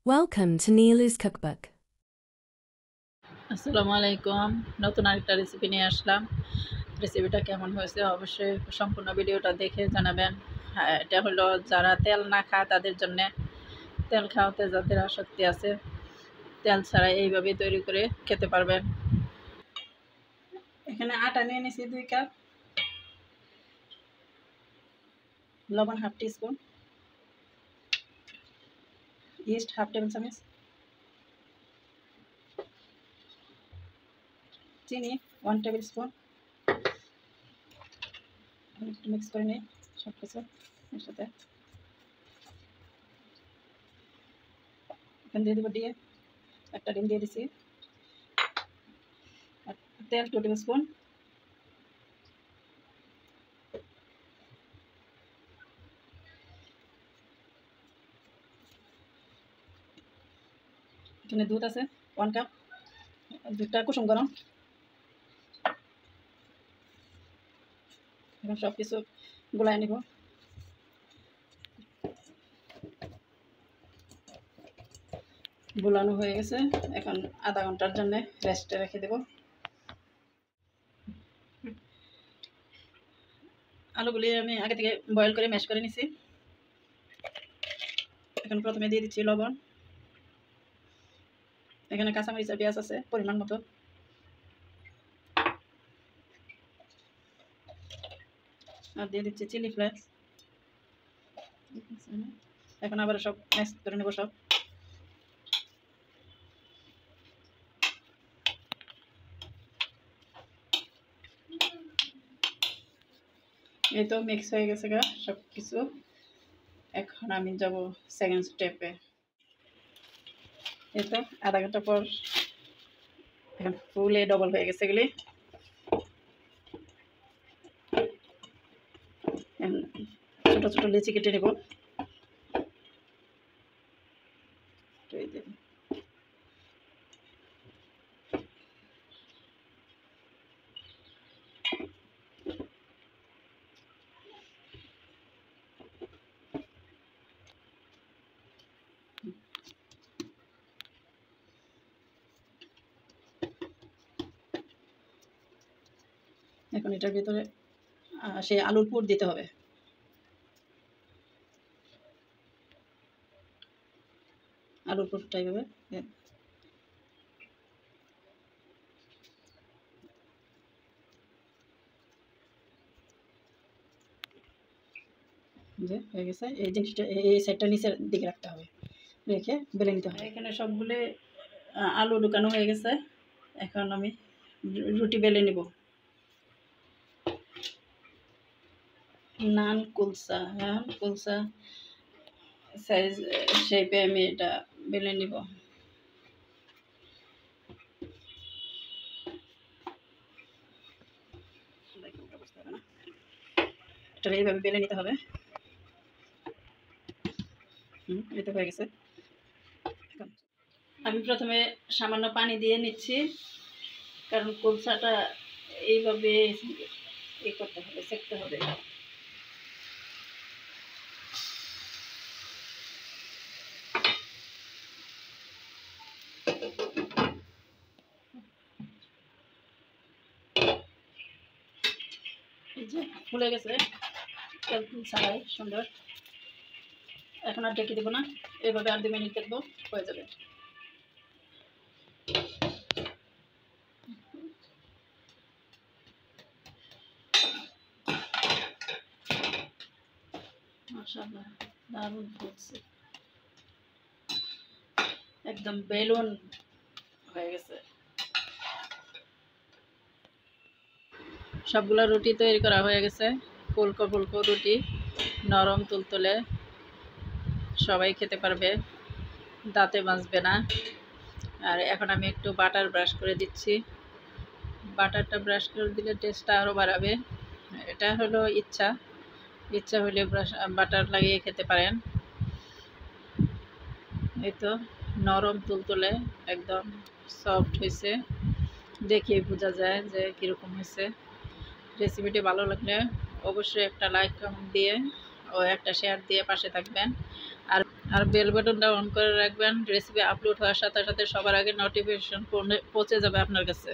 Welcome to Neelu's Cookbook. আসসালামু আলাইকুম। নতুন আরেকটা রেসিপি নিয়ে আসলাম। রেসিপিটা কেমন হয়েছে অবশ্যই সম্পূর্ণ ভিডিওটা দেখে জানাবেন। হ্যাঁ, এটা হলো যারা তেল না খায় তাদের জন্যে। তেল খাওয়াতে যাদের আসক্তি আছে, তেল ছাড়া এইভাবে তৈরি করে খেতে পারবেন। এখানে আটা নিয়ে নিয়েছি 2 কাপ, লবণ half teaspoon, east half table চামচ, চিনি 1 টেবিল স্পুন। একটু মিক্স করে নিই সব কিছু একসাথে। এখন দিয়ে দেবো দিয়ে একটা ডিম দিয়ে দিছি, আর তেল 2 টেবিল স্পুন। এখানে দুধ আছে 1 কাপ, দুধটা কুসুম গরম। এখন সব কিছু গুলাই নিব। গুলানো হয়ে গেছে, এখন আধা ঘন্টার জন্য রেস্টে রেখে দেব। আলুগুলি আমি আগে থেকে বয়েল করে ম্যাশ করে নিছি। এখন প্রথমে দিয়ে দিচ্ছি লবণ। এখানে কাঁচামরিচ আর পেঁয়াজ আছে পরিমাণ মতো। আর দিয়ে দিচ্ছি চিলি ফ্লেক্স। এখন আবার সব ম্যাশ করে নেব সব। এই তো মিক্স হয়ে গেছে গা সব কিছু। এখন আমি যাব সেকেন্ড স্টেপে। এই তো আধা ঘন্টা পর এখন ফুলে ডবল হয়ে গেছে এগুলি। ছোটো ছোটো লিচি কেটে নেব। এখন এটার ভিতরে সেই আলুর পুর দিতে হবে। আলুর পুরটা এইভাবে যে হয়ে গেছে। এই জিনিসটা এই সাইডটা নিচের দিকে রাখতে হবে, রেখে বেলে নিতে হবে। এখানে সবগুলো আলু ঢুকানো হয়ে গেছে। এখন আমি রুটি বেলে নিব। নান কুলসা, হ্যাঁ কুলসা সাইজ শেপে আমি এটা বেলে নিব। এটা এইভাবে বেলে নিতে হবে। এটা হয়ে গেছে। আমি প্রথমে সামান্য পানি দিয়ে নিচ্ছি, কারণ কুলসাটা এইভাবে করতে হবে, সেঁকতে হবে। এই যে ফুলে গেছে তেল ছাড়াই সুন্দর। এখন আর ঢেকে দেবো না, এইভাবে আর 2 মিনিট দেখবো হয়ে যাবে। মাশাআল্লাহ দারুণ ফুলছে, একদম বেলুন হয়ে গেছে। সবগুলা রুটি তৈরি করা হয়ে গেছে। ফুলকো ফুলকো রুটি, নরম তুলতুলে, সবাই খেতে পারবে, দাঁতে বাজবে না। আর এখন আমি একটু বাটার ব্রাশ করে দিচ্ছি। বাটারটা ব্রাশ করে দিলে টেস্টটা আরও বাড়াবে। এটা হলো ইচ্ছা হলে বাটার লাগিয়ে খেতে পারেন। এই তো নরম তুলতুলে একদম সফট হয়েছে, দেখে বোঝা যায় যে কীরকম হয়েছে। রেসিপিটি ভালো লাগলে অবশ্যই একটা লাইক কমেন্ট দিয়ে ও একটা শেয়ার দিয়ে পাশে থাকবেন। আর বেল বাটনটা অন করে রাখবেন। রেসিপি আপলোড হওয়ার সাথে সাথে সবার আগে নোটিফিকেশন পৌঁছে যাবে আপনার কাছে।